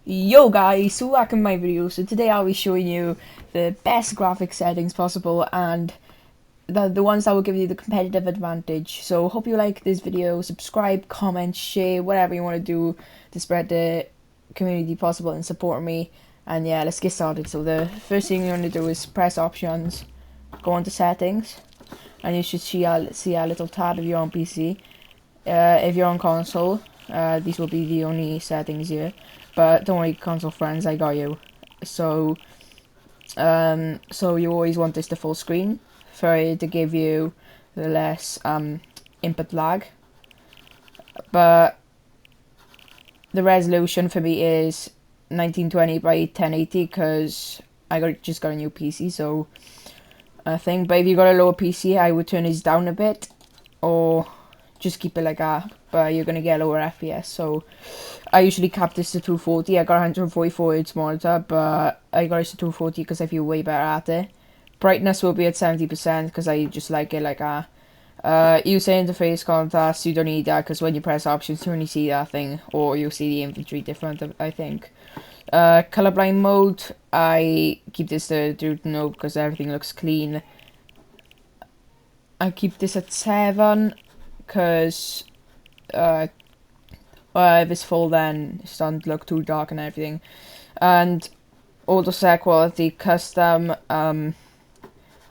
Yo guys, so welcome to my video. So today I'll be showing you the best graphic settings possible and the ones that will give you the competitive advantage. So hope you like this video, subscribe, comment, share, whatever you want to do to spread the community possible and support me. And yeah, let's get started. So the first thing you want to do is press options, go into settings, and you should see a little tab if you're on PC. If you're on console, these will be the only settings here. But don't worry, console friends, I got you. So, so you always want this to full screen for it to give you the less input lag. But the resolution for me is 1920 by 1080 because just got a new PC, so I think. But if you got a lower PC, I would turn this down a bit, or just keep it like that. But you're gonna get lower FPS, so I usually cap this to 240. I got 144 Hz monitor, but I got it to 240 because I feel way better at it. Brightness will be at 70% because I just like it like that. User interface contrast, you don't need that because when you press options, you only see that thing, or you'll see the inventory different, I think. Colorblind mode, I keep this to no because everything looks clean. I keep this at 7 because if it's full, then it doesn't look too dark and everything. And auto set quality custom 100%.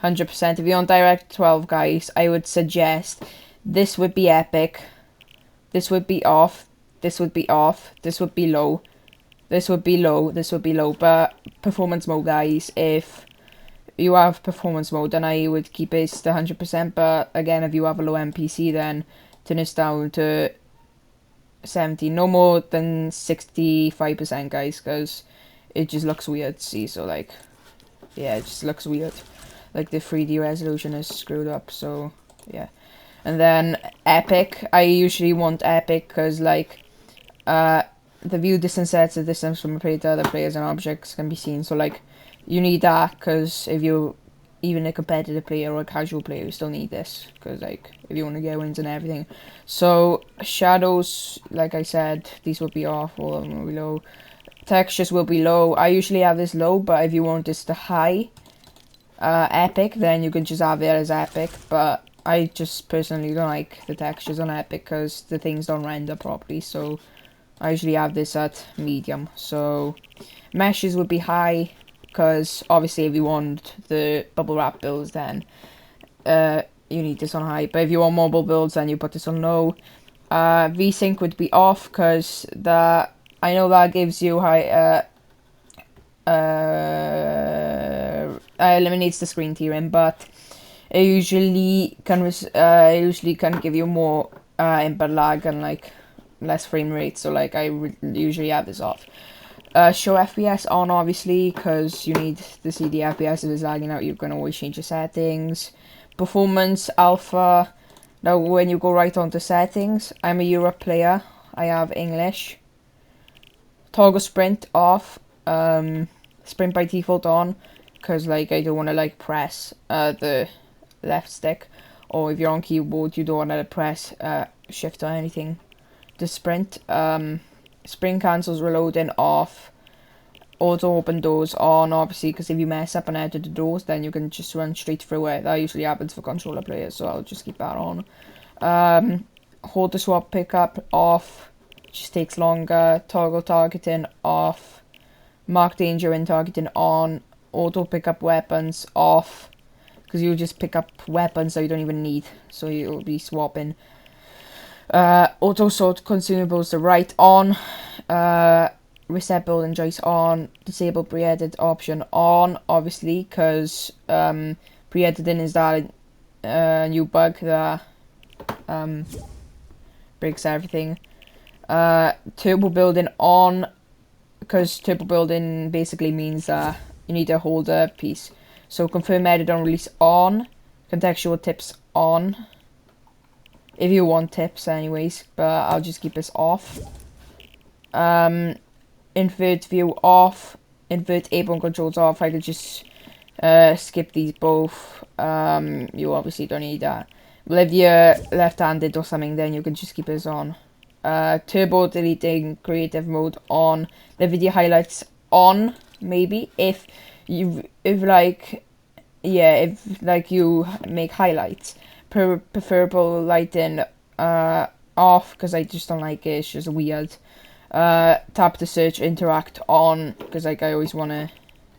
If you're on direct 12, guys, I would suggest this would be epic, this would be off, this would be off, this would be low, this would be low, this would be low. But performance mode, guys, if you have performance mode, then I would keep it to 100%. But again, if you have a low MPC, then turn this down to 70, no more than 65%, guys, because it just looks weird. See, so like, yeah, it just looks weird, like the 3D resolution is screwed up. So yeah. And then epic, I usually want epic because like the view distance sets the distance from a player to other players and objects can be seen. So like you need that because if you even a competitive player or a casual player, you still need this because like if you want to get wins and everything. So shadows, like I said, these will be off, all of them will be low. Textures will be low. I usually have this low, but if you want this to high, epic, then you can just have it as epic. But I just personally don't like the textures on epic because the things don't render properly, so I usually have this at medium. So meshes would be high because obviously if you want the bubble wrap builds, then you need this on high. But if you want mobile builds, then you put this on low. Vsync would be off because I know that gives you high eliminates the screen tearing, but it usually can give you more input lag and like less frame rate. So like I usually have this off. Show FPS on, obviously, because you need to see the FPS. If it's lagging out, you can always change your settings. Performance alpha. Now when you go right onto settings, I'm a Europe player, I have English. Toggle sprint off, sprint by default on, because like I don't want to like press the left stick, or if you're on keyboard you don't want to press shift or anything to sprint. Sprint cancels reloading off. Auto open doors on, obviously, because if you mess up and enter the doors, then you can just run straight through it. That usually happens for controller players, so I'll just keep that on. Hold the swap pickup off, just takes longer. Toggle targeting off. Mark danger in targeting on. Auto pick up weapons off, because you'll just pick up weapons that you don't even need, so you'll be swapping. Auto sort consumables to right on. Reset build and joist on. Disable pre-edit option on, obviously, because pre-editing is that new bug that breaks everything. Turbo building on, because turbo building basically means that you need to hold a piece. So confirm edit on release on. Contextual tips on, if you want tips anyways, but I'll just keep this off. Invert view off. Invert airborne controls off. I could just skip these both. You obviously don't need that. Well, if you're left-handed or something, then you can just keep this on. turbo deleting creative mode on, the video highlights on, maybe, if like you make highlights. Preferable lighting off, because I just don't like it, it's just weird. Tap to search interact on, because like I always want to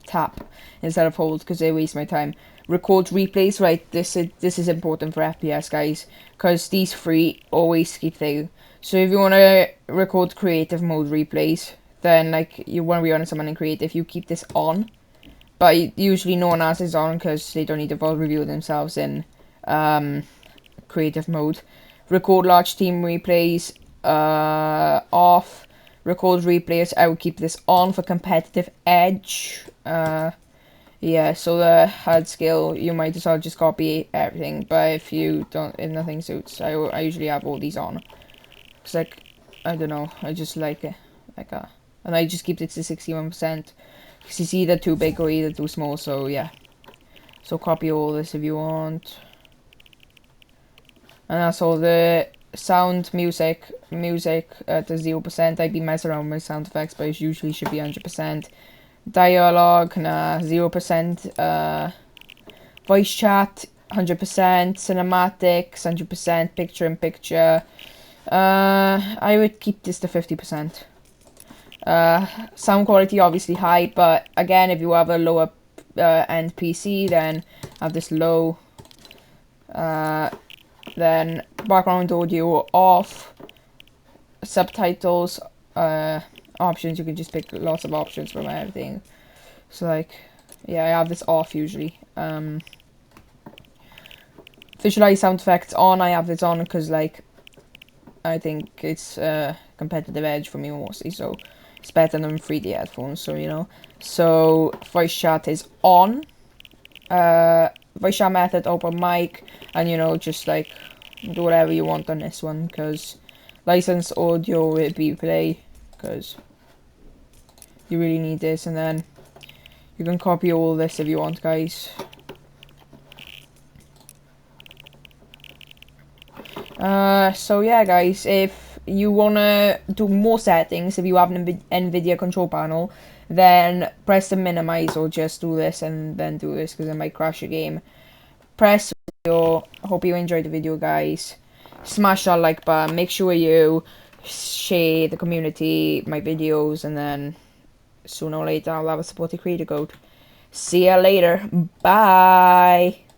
tap instead of hold, because they waste my time. Record replays, right, this is important for FPS, guys, because these three always keep thing. So if you want to record creative mode replays, then like you want to be on someone in creative, you keep this on. But usually no one else is on, because they don't need to review themselves in creative mode. Record large team replays off. Record replays, I would keep this on for competitive edge. Yeah, so the HUD skill, you might as well just copy everything, but if nothing suits, I usually have all these on. It's like, I don't know, I just like it, and I just keep it to 61%, because it's either too big or either too small, so yeah. So copy all this if you want. And that's all the sound, music to 0%. I'd be messing around with sound effects, but it usually should be 100%. Dialogue, nah, 0%. Voice chat, 100%. Cinematics, 100%. Picture in picture. I would keep this to 50%. Sound quality obviously high, but again, if you have a lower end PC, then have this low. Then background audio off. Subtitles options, you can just pick lots of options from everything. So like, yeah, I have this off usually. Visualize sound effects on, I have this on because like I think it's a competitive edge for me mostly, so it's better than 3D headphones, so you know. So voice chat is on. Voice chat method, open mic, and you know, just like do whatever you want on this one, because license audio will be play, because you really need this, and then you can copy all this if you want, guys. So yeah, guys, if you wanna do more settings, if you have an Nvidia control panel, then press the minimize, or just do this and then do this, because it might crash your game. Press video. Hope you enjoyed the video, guys. Smash that like button. Make sure you share the community, my videos, and then sooner or later I'll have a supported creator code. See ya later. Bye.